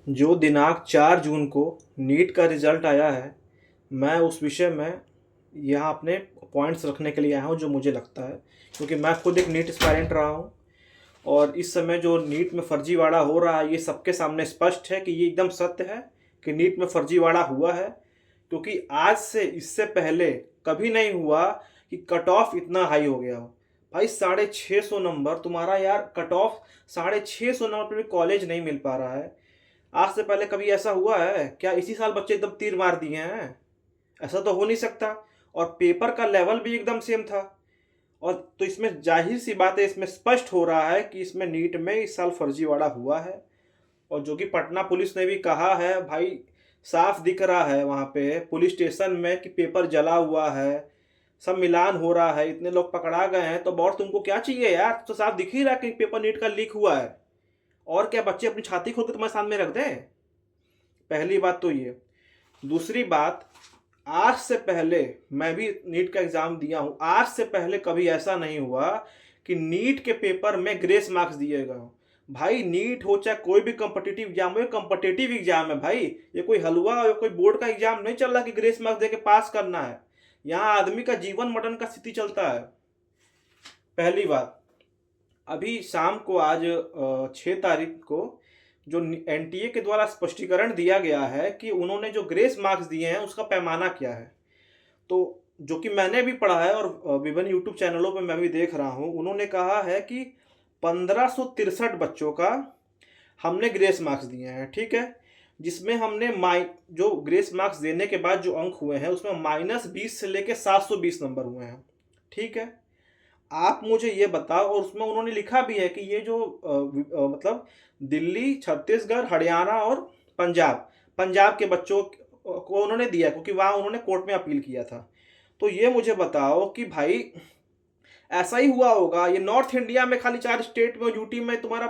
जो दिनांक 4 जून को नीट का रिज़ल्ट आया है, मैं उस विषय में यहाँ अपने पॉइंट्स रखने के लिए आया हूँ जो मुझे लगता है। क्योंकि मैं खुद एक नीट एस्पायरेंट रहा हूँ और इस समय जो नीट में फर्जीवाड़ा हो रहा है, ये सबके सामने स्पष्ट है कि ये एकदम सत्य है कि नीट में फर्जीवाड़ा हुआ है। क्योंकि आज से इससे पहले कभी नहीं हुआ कि कट ऑफ इतना हाई हो गया हो। भाई 650 नंबर तुम्हारा यार, कट ऑफ 650 नंबर पे भी कॉलेज नहीं मिल पा रहा है। आज से पहले कभी ऐसा हुआ है क्या? इसी साल बच्चे एकदम तीर मार दिए हैं? ऐसा तो हो नहीं सकता। और पेपर का लेवल भी एकदम सेम था। और तो इसमें जाहिर सी बात है, इसमें स्पष्ट हो रहा है कि इसमें नीट में इस साल फर्जीवाड़ा हुआ है। और जो कि पटना पुलिस ने भी कहा है भाई, साफ दिख रहा है वहाँ पे पुलिस स्टेशन में कि पेपर जला हुआ है, सब मिलान हो रहा है, इतने लोग पकड़ा गए हैं। तो और तुमको क्या चाहिए यार? तो साफ दिख ही रहा है कि पेपर नीट का लीक हुआ है। और क्या बच्चे अपनी छाती खोल के तुम्हारे सामने रख दें? पहली बात तो ये। दूसरी बात, आज से पहले मैं भी नीट का एग्जाम दिया हूं। आज से पहले कभी ऐसा नहीं हुआ कि नीट के पेपर में ग्रेस मार्क्स दिए गए हों। भाई नीट हो चाहे कोई भी कॉम्पिटिटिव एग्जाम हो, ये कॉम्पिटिटिव एग्जाम है भाई। ये कोई हलवा या कोई बोर्ड का एग्जाम नहीं चल रहा कि ग्रेस मार्क्स दे के पास करना है। यहाँ आदमी का जीवन मरण का स्थिति चलता है। पहली बात। अभी शाम को आज 6 तारीख को जो एनटीए के द्वारा स्पष्टीकरण दिया गया है कि उन्होंने जो ग्रेस मार्क्स दिए हैं उसका पैमाना क्या है। तो जो कि मैंने भी पढ़ा है और विभिन्न यूट्यूब चैनलों पे मैं भी देख रहा हूँ, उन्होंने कहा है कि 1563 बच्चों का हमने ग्रेस मार्क्स दिए हैं। ठीक है। जिसमें हमने माइ जो ग्रेस मार्क्स देने के बाद जो अंक हुए हैं उसमें -20 से लेके 720 नंबर हुए हैं। ठीक है। आप मुझे ये बताओ, और उसमें उन्होंने लिखा भी है कि ये जो मतलब दिल्ली, छत्तीसगढ़, हरियाणा और पंजाब पंजाब के बच्चों को उन्होंने दिया क्योंकि वहाँ उन्होंने कोर्ट में अपील किया था। तो ये मुझे बताओ कि भाई ऐसा ही हुआ होगा? ये नॉर्थ इंडिया में खाली 4 स्टेट में, यूटी में तुम्हारा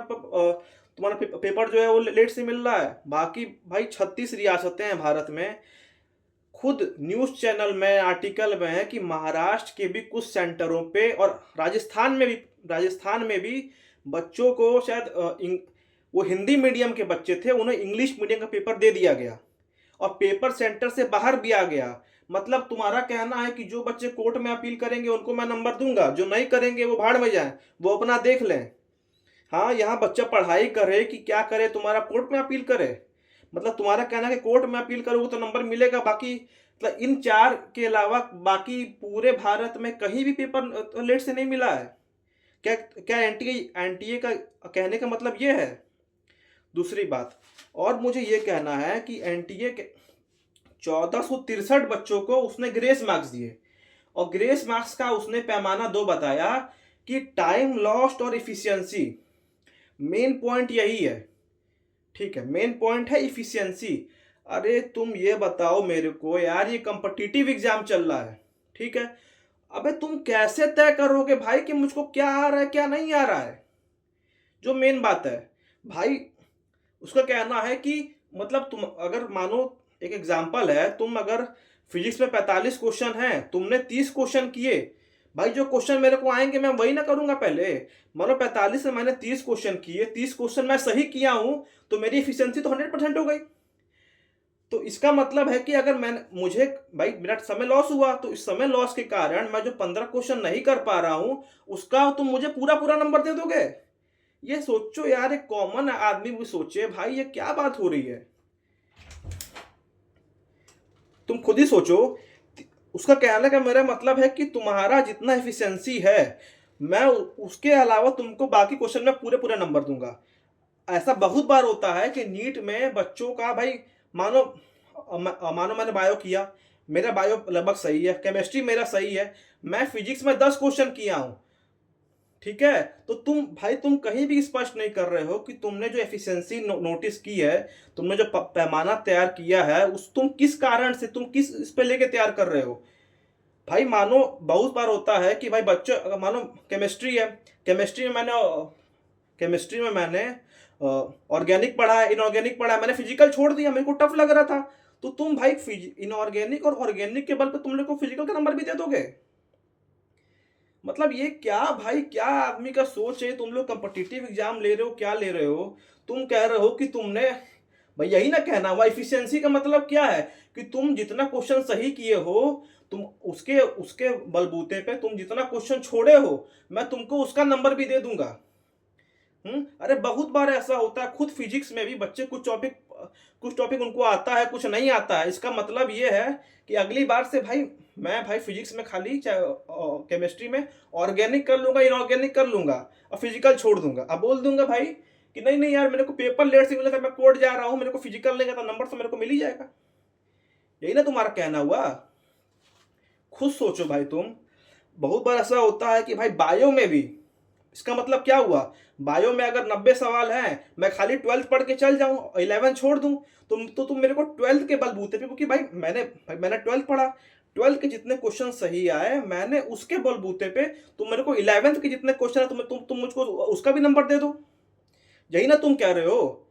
पेपर जो है वो लेट से मिल रहा है। बाकी भाई 36 रियासतें हैं भारत में। खुद न्यूज़ चैनल में आर्टिकल में है कि महाराष्ट्र के भी कुछ सेंटरों पे और राजस्थान में भी बच्चों को शायद वो हिंदी मीडियम के बच्चे थे, उन्हें इंग्लिश मीडियम का पेपर दे दिया गया और पेपर सेंटर से बाहर भी आ गया। मतलब तुम्हारा कहना है कि जो बच्चे कोर्ट में अपील करेंगे उनको मैं नंबर दूंगा, जो नहीं करेंगे वो भाड़ में जाएं, वो अपना देख लें। हाँ, यहाँ बच्चा पढ़ाई करे कि क्या करे, तुम्हारा कोर्ट में अपील करे? मतलब तुम्हारा कहना है कि कोर्ट में अपील करोगे तो नंबर मिलेगा, बाकी मतलब इन 4 के अलावा बाकी पूरे भारत में कहीं भी पेपर लेट से नहीं मिला है? क्या क्या एनटीए एनटीए का कहने का मतलब ये है? दूसरी बात, और मुझे ये कहना है कि एनटीए के 1463 बच्चों को उसने ग्रेस मार्क्स दिए और ग्रेस मार्क्स का उसने पैमाना 2 बताया कि टाइम लॉस्ट और इफिशियंसी। मेन पॉइंट यही है। ठीक है, मेन पॉइंट है इफिशियंसी। अरे तुम ये बताओ मेरे को यार, ये कॉम्पिटिटिव एग्जाम चल रहा है। ठीक है। अबे तुम कैसे तय करोगे भाई कि मुझको क्या आ रहा है क्या नहीं आ रहा है? जो मेन बात है भाई, उसका कहना है कि मतलब तुम अगर मानो, एक एग्जाम्पल है, तुम अगर फिजिक्स में 45 क्वेश्चन हैं, तुमने 30 क्वेश्चन किए। भाई जो क्वेश्चन मेरे को आएंगे मैं वही ना करूंगा पहले। मानो 45 में मैंने 30 क्वेश्चन किए, 30 क्वेश्चन मैं सही किया हूं, तो मेरी इफिशियंसी तो 100% हो गई। तो इसका मतलब है कि अगर मैं मुझे भाई मेरा समय लॉस हुआ, तो इस समय लॉस के कारण मैं जो 15 क्वेश्चन नहीं कर पा रहा हूं, उसका तुम मुझे पूरा पूरा नंबर दे दोगे? ये सोचो यार, एक कॉमन आदमी भी सोचे भाई, ये क्या बात हो रही है? तुम खुद ही सोचो। उसका कहने का मेरा मतलब है कि तुम्हारा जितना एफिशिएंसी है, मैं उसके अलावा तुमको बाकी क्वेश्चन में पूरे पूरे नंबर दूंगा। ऐसा बहुत बार होता है कि नीट में बच्चों का भाई, मानो मानो मैंने बायो किया, मेरा बायो लगभग सही है, केमिस्ट्री मेरा सही है, मैं फिजिक्स में 10 क्वेश्चन किया हूं। ठीक है। तो तुम कहीं भी स्पष्ट नहीं कर रहे हो कि तुमने जो एफिशिएंसी नोटिस की है, तुमने जो पैमाना तैयार किया है, उस तुम किस कारण से, तुम किस इस पे लेके तैयार कर रहे हो? भाई मानो बहुत बार होता है कि भाई बच्चों, अगर मानो केमिस्ट्री है, केमिस्ट्री में मैंने ऑर्गेनिक पढ़ा है, इनऑर्गेनिक पढ़ा है, मैंने फिजिकल छोड़ दिया, मेरे को टफ लग रहा था। तो तुम भाई इनऑर्गेनिक और ऑर्गेनिक के बल पे तुम लोग को फिजिकल का नंबर भी दे दोगे? मतलब ये क्या भाई, क्या आदमी का सोच है? तुम लोग कॉम्पिटिटिव एग्जाम ले रहे हो, क्या ले रहे हो? तुम कह रहे हो कि तुमने भाई यही ना कहना हुआ। इफिशियंसी का मतलब क्या है कि तुम जितना क्वेश्चन सही किए हो, तुम उसके उसके बलबूते पे तुम जितना क्वेश्चन छोड़े हो, मैं तुमको उसका नंबर भी दे दूंगा। अरे बहुत बार ऐसा होता है, खुद फिजिक्स में भी बच्चे कुछ टॉपिक उनको आता है, कुछ नहीं आता है। इसका मतलब ये है कि अगली बार से भाई, मैं भाई फिजिक्स में खाली, चाहे केमिस्ट्री में ऑर्गेनिक कर लूंगा, इनऑर्गेनिक कर लूंगा, और फिजिकल छोड़ दूंगा। अब बोल दूंगा भाई कि नहीं नहीं यार, मेरे को पेपर लेट से मिला था, मैं कोर्ट जा रहा हूँ, मेरे को फिजिकल नहीं था, नंबर तो मेरे को मिल ही जाएगा। यही ना तुम्हारा कहना हुआ। खुद सोचो भाई तुम। बहुत बार ऐसा होता है कि भाई बायो में भी, इसका मतलब क्या हुआ, बायो में अगर 90 सवाल हैं, मैं खाली 12th पढ़ के चल जाऊं, 11 छोड़ दूं, तुम मेरे को 12th के बलबूते पे, क्योंकि भाई मैंने 12th पढ़ा, 12th के जितने क्वेश्चन सही आए मैंने उसके बलबूते पे, तुम मेरे को 11th के जितने क्वेश्चन है तुम मुझको उसका भी नंबर दे दो। यही ना तुम कह रहे हो।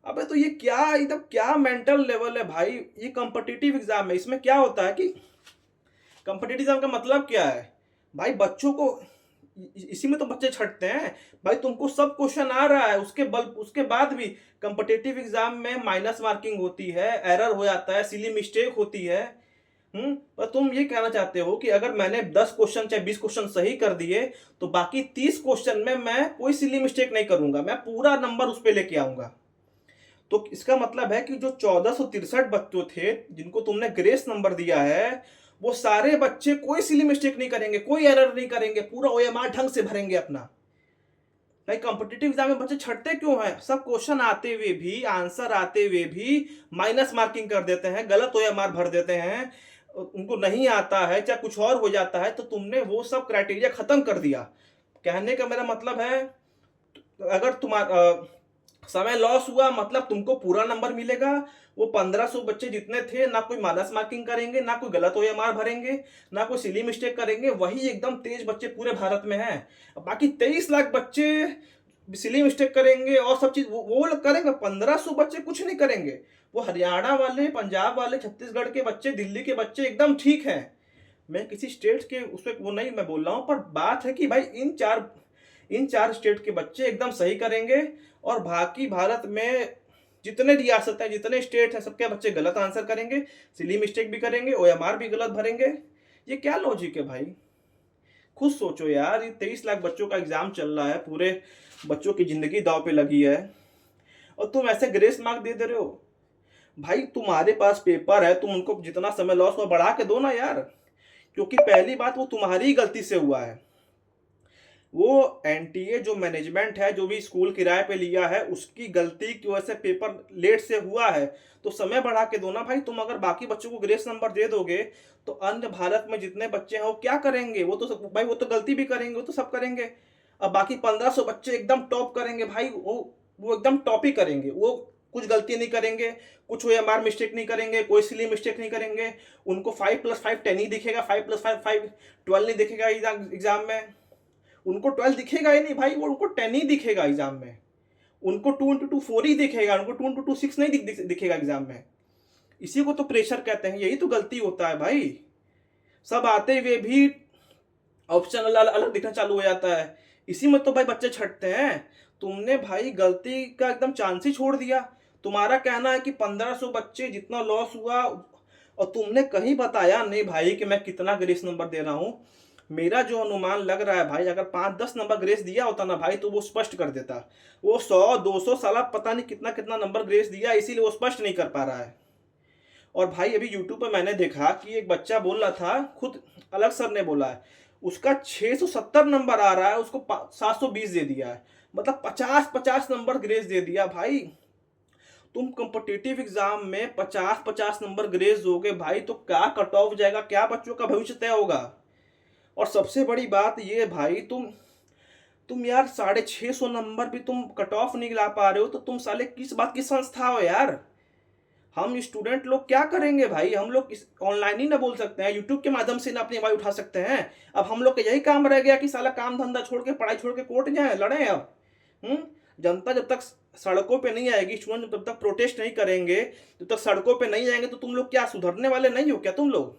अबे तो ये क्या, एकदम क्या मेंटल लेवल है भाई। ये कॉम्पिटिटिव एग्जाम है, इसमें क्या होता है कि कॉम्पिटिटिव एग्जाम का मतलब क्या है भाई, बच्चों को इसी में तो बच्चे छटते हैं। भाई तुमको सब क्वेश्चन आ रहा है, उसके बाद भी कॉम्पिटिटिव एग्जाम में माइनस मार्किंग होती है, एरर हो जाता है, सिली मिस्टेक होती है। पर तुम ये कहना चाहते हो कि अगर मैंने 10 क्वेश्चन चाहे 20 क्वेश्चन सही कर दिए, तो बाकी 30 क्वेश्चन में मैं कोई सिली मिस्टेक नहीं करूंगा, मैं पूरा नंबर उस पर लेके आऊंगा। तो इसका मतलब है कि जो 1463 बच्चों थे जिनको तुमने ग्रेस नंबर दिया है, वो सारे बच्चे कोई सिली मिस्टेक नहीं करेंगे, कोई एरर नहीं करेंगे, पूरा ओएमआर ढंग से भरेंगे अपना। भाई कॉम्पिटिटिव एग्जाम में बच्चे छटते क्यों हैं? सब क्वेश्चन आते हुए भी, आंसर आते हुए भी माइनस मार्किंग कर देते हैं, गलत ओएमआर भर देते हैं, उनको नहीं आता है, चाहे कुछ और हो जाता है, तो तुमने वो सब क्राइटेरिया खत्म कर दिया। कहने का मेरा मतलब है, अगर तुम्हारा समय लॉस हुआ मतलब तुमको पूरा नंबर मिलेगा। वो 1500 बच्चे जितने थे, ना कोई माइनस मार्किंग करेंगे, ना कोई गलत ओएमआर भरेंगे, ना कोई सिली मिस्टेक करेंगे, वही एकदम तेज बच्चे पूरे भारत में हैं। बाकी 23 लाख बच्चे सिली मिस्टेक करेंगे और सब चीज वो लोग करेंगे, 1500 बच्चे कुछ नहीं करेंगे। वो हरियाणा वाले, पंजाब वाले, छत्तीसगढ़ के बच्चे, दिल्ली के बच्चे एकदम ठीक हैं। मैं किसी स्टेट के उस पर वो नहीं मैं बोल रहा हूँ, पर बात है कि भाई इन चार स्टेट के बच्चे एकदम सही करेंगे, और बाकी भारत में जितने रियासत हैं, जितने स्टेट हैं, सबके बच्चे गलत आंसर करेंगे, सिली मिस्टेक भी करेंगे, ओएमआर भी गलत भरेंगे। ये क्या लॉजिक है भाई? खुद सोचो यार, ये 23 लाख बच्चों का एग्जाम चल रहा है, पूरे बच्चों की जिंदगी दांव पे लगी है, और तुम ऐसे ग्रेस मार्क दे रहे हो। भाई तुम्हारे पास पेपर है, तुम उनको जितना समय लॉस हुआ बढ़ा के दो ना यार। क्योंकि पहली बात, वो तुम्हारी ही गलती से हुआ है। वो एनटीए जो मैनेजमेंट है, जो भी स्कूल किराए पे लिया है, उसकी गलती की वजह से पेपर लेट से हुआ है। तो समय बढ़ा के दो ना भाई। तुम अगर बाकी बच्चों को ग्रेस नंबर दे दोगे, तो अन्य भारत में जितने बच्चे हैं वो क्या करेंगे? भाई वो तो गलती भी करेंगे, वो तो सब करेंगे। अब बाकी 1500 बच्चे एकदम टॉप करेंगे भाई, वो एकदम टॉप ही करेंगे, वो कुछ गलती नहीं करेंगे, कुछ ओएमआर मिस्टेक नहीं करेंगे, कोई सिली मिस्टेक नहीं करेंगे। उनको 5+5 10 ही दिखेगा, 5+5 5 12 नहीं दिखेगा एग्जाम में। उनको 12 दिखेगा ही नहीं भाई, वो उनको 10 ही दिखेगा एग्जाम में। उनको 2 × 2 4 ही दिखेगा, उनको 2 × 2 6 नहीं दिखेगा एग्जाम में। इसी को तो प्रेशर कहते हैं, यही तो गलती होता है भाई। सब आते हुए भी ऑप्शन अलग अलग दिखना चालू हो जाता है, इसी में तो भाई बच्चे छटते हैं। तुमने भाई गलती का एकदम चांस ही छोड़ दिया। तुम्हारा कहना है कि 1500 बच्चे जितना लॉस हुआ, और तुमने कहीं बताया नहीं भाई कि मैं कितना ग्रेस नंबर दे रहा हूं। मेरा जो अनुमान लग रहा है भाई, अगर 5-10 नंबर ग्रेस दिया होता ना भाई, तो वो स्पष्ट कर देता। वो 100-200 साला पता नहीं कितना कितना नंबर ग्रेस दिया, इसीलिए वो स्पष्ट नहीं कर पा रहा है। और भाई अभी यूट्यूब पर मैंने देखा कि एक बच्चा बोल रहा था, खुद अलग सर ने बोला है, उसका 670 नंबर आ रहा है, उसको 720 दे दिया है। मतलब 50-50 नंबर ग्रेस दे दिया भाई। तुम कॉम्पिटिटिव एग्जाम में 50-50 नंबर ग्रेस दोगे भाई, तो क्या कट ऑफ जाएगा, क्या बच्चों का भविष्य तय होगा? और सबसे बड़ी बात ये भाई, तुम यार 650 नंबर भी तुम कट ऑफ नहीं ला पा रहे हो, तो तुम साले किस बात की संस्था हो यार? हम स्टूडेंट लोग क्या करेंगे भाई? हम लोग ऑनलाइन ही ना बोल सकते हैं, यूट्यूब के माध्यम से ना अपनी आवाज उठा सकते हैं? अब हम लोग का यही काम रह गया कि साला काम धंधा छोड़ के, पढ़ाई छोड़ के कोर्ट जाए, लड़े अब। जनता जब तक सड़कों पे नहीं आएगी, स्टूडेंट जब तक प्रोटेस्ट नहीं करेंगे, जब तक सड़कों पे नहीं आएंगे, तो तुम लोग क्या सुधरने वाले नहीं हो क्या? तुम लोग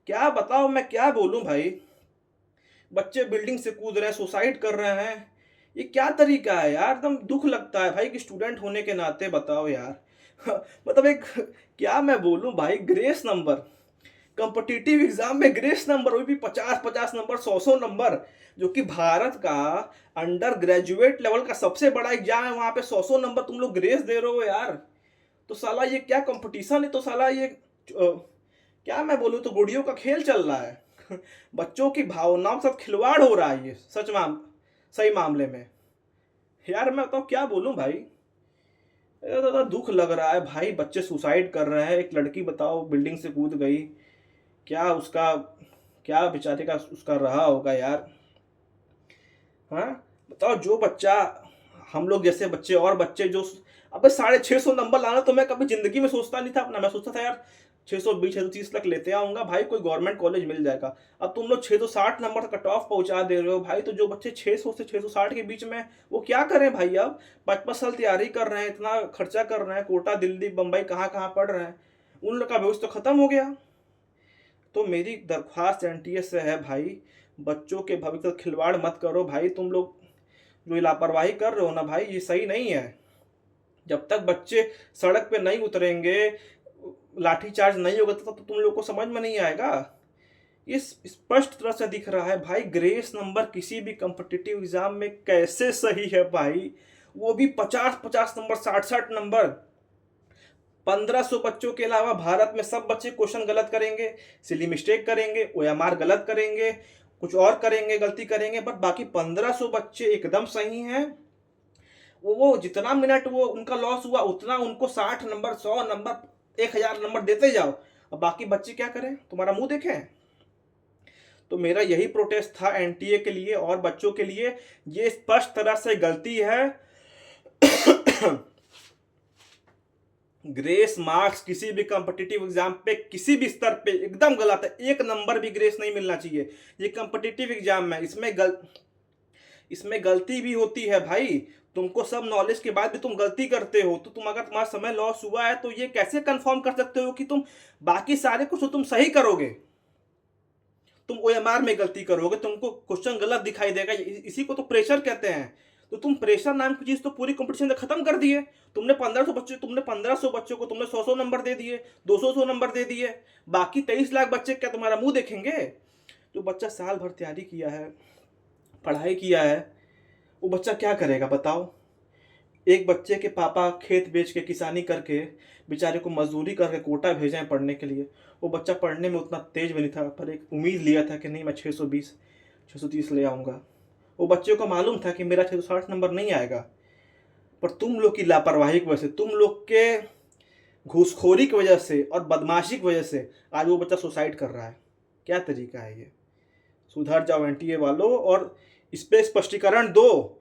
क्या बताओ, मैं क्या बोलूं भाई। बच्चे बिल्डिंग से कूद रहे हैं, सुसाइड कर रहे हैं, ये क्या तरीका है यार, एकदम दुख लगता है भाई कि स्टूडेंट होने के नाते बताओ यार। मतलब एक, क्या मैं बोलूं भाई, ग्रेस नंबर, कॉम्पिटिटिव एग्जाम में ग्रेस नंबर, वो भी 50-50 नंबर, 100-100 नंबर, जो कि भारत का अंडर ग्रेजुएट लेवल का सबसे बड़ा एग्जाम है, वहां पे 100-100 नंबर तुम लोग ग्रेस दे रहे हो यार। तो साला ये क्या कंपटीशन है, तो साला ये क्या मैं बोलूँ, तो गुड़ियों का खेल चल रहा है। बच्चों की भावनाओं के साथ खिलवाड़ हो रहा है ये, सही मामले में यार। मैं बताऊँ क्या बोलूँ भाई, ये तो दुख लग रहा है भाई। बच्चे सुसाइड कर रहे हैं, एक लड़की बताओ बिल्डिंग से कूद गई, क्या उसका, क्या बेचारे का उसका रहा होगा यार। हाँ, बताओ, जो बच्चा, हम लोग जैसे बच्चे और बच्चे जो, अबे 650 नंबर लाना तो मैं कभी जिंदगी में सोचता नहीं था अपना। मैं सोचता था यार 620-630 तक लेते आऊंगा भाई, कोई गवर्नमेंट कॉलेज मिल जाएगा। अब तुम लोग 660 नंबर तक कट ऑफ पहुंचा दे रहे हो भाई। तो जो बच्चे 600 से 660 के बीच में, वो क्या करें भाई। अब 5-5 साल तैयारी कर रहे हैं, इतना खर्चा कर रहे हैं, कोटा, दिल्ली, बम्बई, कहाँ कहाँ पढ़ रहे हैं, उन लोग का भविष्य तो खत्म हो गया। तो मेरी दरख्वास्त एनटीए से है भाई, बच्चों के भविष्य से खिलवाड़ मत करो भाई। तुम लोग जो लापरवाही कर रहे हो ना भाई, ये सही नहीं है। जब तक बच्चे सड़क पे नहीं उतरेंगे, लाठीचार्ज नहीं होगा, तो तुम लोग को समझ में नहीं आएगा। ये स्पष्ट तरह से दिख रहा है भाई, ग्रेस नंबर किसी भी कॉम्पिटिटिव एग्जाम में कैसे सही है भाई, वो भी 50-50 नंबर, 60-60 नंबर। 1500 बच्चों के अलावा भारत में सब बच्चे क्वेश्चन गलत करेंगे, सिली मिस्टेक करेंगे, ओएमआर गलत करेंगे, कुछ और करेंगे, गलती करेंगे, बट बाकी 1500 बच्चे एकदम सही हैं। वो जितना मिनट वो उनका लॉस हुआ, उतना उनको 60 नंबर, 100 नंबर, 1000 नंबर देते जाओ। अब बाकी बच्चे क्या करें, तुम्हारा मुंह देखें। तो मेरा यही प्रोटेस्ट था एनटीए के लिए और बच्चों के लिए। ये स्पष्ट तरह से गलती है। ग्रेस मार्क्स किसी भी कॉम्पिटिटिव एग्जाम पे किसी भी स्तर पे एकदम गलत है। 1 नंबर भी ग्रेस नहीं मिलना चाहिए। ये कॉम्पिटिटिव एग्जाम है, इसमें गलती भी होती है भाई। तुमको सब नॉलेज के बाद भी तुम गलती करते हो, तो तुम, अगर तुम्हारा समय लॉस हुआ है, तो ये कैसे कंफर्म कर सकते हो कि तुम बाकी सारे कुछ तो तुम सही करोगे। तुम ओएमआर में गलती करोगे, तुमको क्वेश्चन गलत दिखाई देगा, इसी को तो प्रेशर कहते हैं। तो तुम प्रेशर नाम की चीज तो पूरी कंपटीशन से खत्म कर दिए। तुमने 1500 बच्चों को तुमने 100-100 नंबर दे दिए, 200 नंबर दे दिए। बाकी 23 लाख बच्चे क्या तुम्हारा मुंह देखेंगे। जो बच्चा साल भर तैयारी किया है, पढ़ाई किया है, वो बच्चा क्या करेगा बताओ। एक बच्चे के पापा खेत बेच के, किसानी करके, बेचारे को मजदूरी करके कोटा भेजे हैं पढ़ने के लिए। वो बच्चा पढ़ने में उतना तेज भी नहीं था, पर एक उम्मीद लिया था कि नहीं, मैं 620-630 ले आऊँगा। वो बच्चे को मालूम था कि मेरा 660 नंबर नहीं आएगा। पर तुम लोग की लापरवाही की वजह से, तुम लोग के घूसखोरी की वजह से और बदमाशी की वजह से आज वो बच्चा सुसाइड कर रहा है। क्या तरीका है ये। सुधर जाओ एनटीए वालों, और इस पर स्पष्टीकरण दो।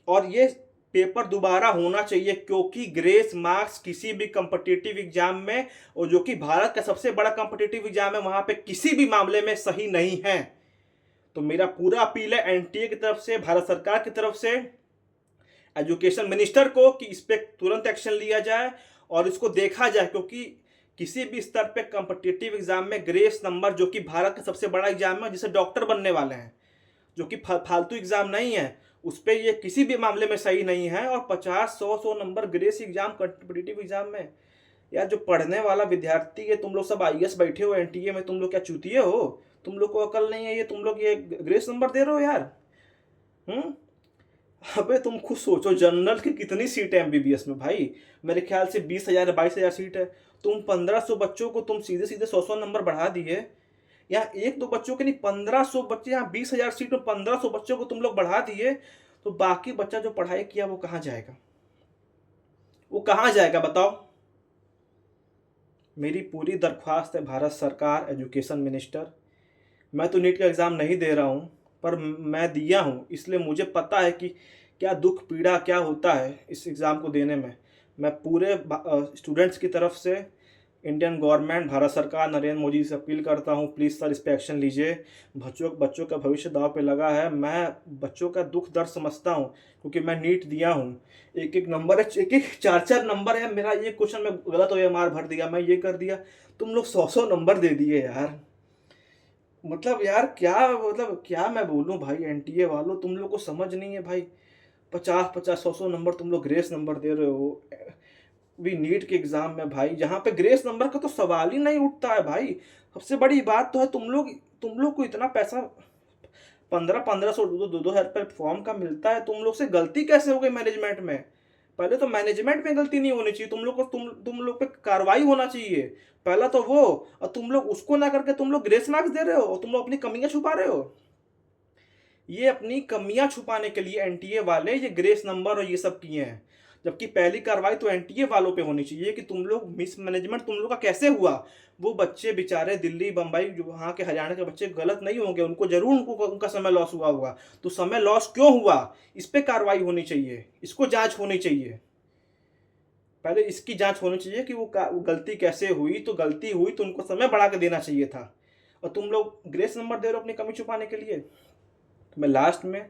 और ये पेपर दोबारा होना चाहिए, क्योंकि ग्रेस मार्क्स किसी भी कॉम्पिटिटिव एग्जाम में, और जो कि भारत का सबसे बड़ा कॉम्पिटिटिव एग्जाम है, वहां पे किसी भी मामले में सही नहीं है। तो मेरा पूरा अपील है एनटीए की तरफ से, भारत सरकार की तरफ से, एजुकेशन मिनिस्टर को, कि इस पर तुरंत एक्शन लिया जाए और इसको देखा जाए। क्योंकि किसी भी स्तर पे कॉम्पिटिटिव एग्जाम में ग्रेस नंबर, जो कि भारत का सबसे बड़ा एग्जाम है, जिसे डॉक्टर बनने वाले हैं, जो कि फालतू एग्जाम नहीं है, उस पर ये किसी भी मामले में सही नहीं है। और 50-100 number grace exam, competitive exam में, यार जो पढ़ने वाला विद्यार्थी है, तुम लोग सब आईएएस बैठे हो एनटीए में, तुम लोग क्या चूतिए हो। तुम लोग को अकल नहीं है, ये तुम लोग ये ग्रेस नंबर दे रहे हो यार। अबे तुम खुद सोचो, जनरल की कितनी सीट है एमबीबीएस में भाई। मेरे ख्याल से 20,000 22,000 सीट है। तुम 1500 बच्चों को तुम सीधे सीधे 100 नंबर बढ़ा दिए। यहाँ एक दो बच्चों के नहीं, 1500 बच्चे, यहाँ 20,000 सीट में 1500 बच्चों को तुम लोग बढ़ा दिए। तो बाकी बच्चा जो पढ़ाई किया वो कहाँ जाएगा, वो कहाँ जाएगा बताओ। मेरी पूरी दरख्वास्त है भारत सरकार, एजुकेशन मिनिस्टर। मैं तो नीट का एग्ज़ाम नहीं दे रहा हूँ, पर मैं दिया हूँ, इसलिए मुझे पता है कि क्या दुख पीड़ा क्या होता है इस एग्ज़ाम को देने में। मैं पूरे स्टूडेंट्स की तरफ से इंडियन गवर्नमेंट, भारत सरकार, नरेंद्र मोदी से अपील करता हूँ, प्लीज़ सर इस पर एक्शन लीजिए। बच्चों का भविष्य दांव पे लगा है। मैं बच्चों का दुख दर्द समझता हूँ, क्योंकि मैं नीट दिया हूँ। एक नंबर है, एक 4-4 नंबर है। मेरा ये क्वेश्चन में गलत हो, मार भर दिया, मैं ये कर दिया, तुम लोग 100 नंबर दे दिए यार। मतलब यार क्या, मतलब क्या मैं बोलूँ भाई, एनटीए वालों तुम लोग को समझ नहीं है भाई। 50-50, 100-100 नंबर तुम लोग ग्रेस नंबर दे रहे हो भी नीट के एग्ज़ाम में भाई, जहाँ पे ग्रेस नंबर का तो सवाल ही नहीं उठता है भाई। सबसे बड़ी बात तो है तुम लोग को इतना पैसा 1500 2,000 रुपये फॉर्म का मिलता है, तुम लोग से गलती कैसे हो गई मैनेजमेंट में? पहले तो मैनेजमेंट में गलती नहीं होनी चाहिए, तुम लोग पे कार्रवाई होना चाहिए। पहला तो वो, और तुम लोग उसको ना करके तुम लोग ग्रेस मार्क्स दे रहे हो और तुम लोग अपनी कमियाँ छुपा रहे हो। ये अपनी कमियां छुपाने के लिए एनटीए वाले ये ग्रेस नंबर और ये सब किए हैं, जबकि पहली कार्रवाई तो एनटीए वालों पे होनी चाहिए कि तुम लोग मिसमैनेजमेंट तुम लोग का कैसे हुआ। वो बच्चे बेचारे दिल्ली बम्बई जो वहाँ के हरियाणा के बच्चे गलत नहीं होंगे, उनको जरूर उनका समय लॉस हुआ होगा, तो समय लॉस क्यों हुआ इस पर कार्रवाई होनी चाहिए, इसको जाँच होनी चाहिए। पहले इसकी जांच होनी चाहिए कि वो गलती कैसे हुई, तो गलती हुई तो उनको समय बढ़ा के देना चाहिए था, और तुम लोग ग्रेस नंबर दे रहे हो अपनी कमी छुपाने के लिए। तो मैं लास्ट में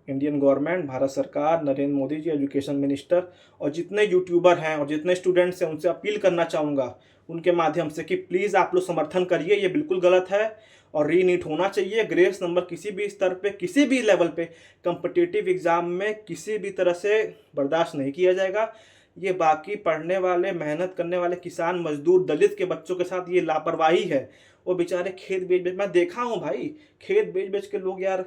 इंडियन गवर्नमेंट, भारत सरकार, नरेंद्र मोदी जी एजुकेशन मिनिस्टर और जितने यूट्यूबर हैं और जितने स्टूडेंट्स हैं उनसे अपील करना चाहूँगा उनके माध्यम से कि प्लीज़ आप लोग समर्थन करिए, ये बिल्कुल गलत है और रीनीट होना चाहिए। ग्रेस नंबर किसी भी स्तर पे, किसी भी लेवल पे कम्पिटिटिव एग्ज़ाम में किसी भी तरह से बर्दाश्त नहीं किया जाएगा। ये बाकी पढ़ने वाले, मेहनत करने वाले किसान, मजदूर, दलित के बच्चों के साथ ये लापरवाही है। वो बेचारे खेत बेच बेच, मैं देखा हूँ भाई, खेत बेच बेच के लोग यार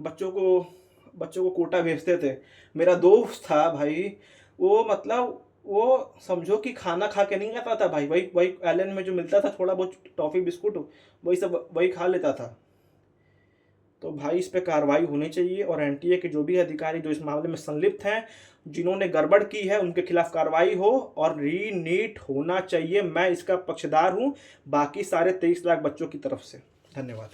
बच्चों को कोटा भेजते थे। मेरा दोस्त था भाई, वो मतलब वो समझो कि खाना खा के नहीं आता था भाई, वही वही एलन में जो मिलता था थोड़ा बहुत टॉफ़ी बिस्कुट, वही सब वही खा लेता था। तो भाई इस पे कार्रवाई होनी चाहिए और एनटीए के जो भी अधिकारी जो इस मामले में संलिप्त हैं, जिन्होंने गड़बड़ की है, उनके खिलाफ कार्रवाई हो और रीनीट होना चाहिए। मैं इसका पक्षधार हूँ बाकी सारे 23 लाख बच्चों की तरफ से। धन्यवाद।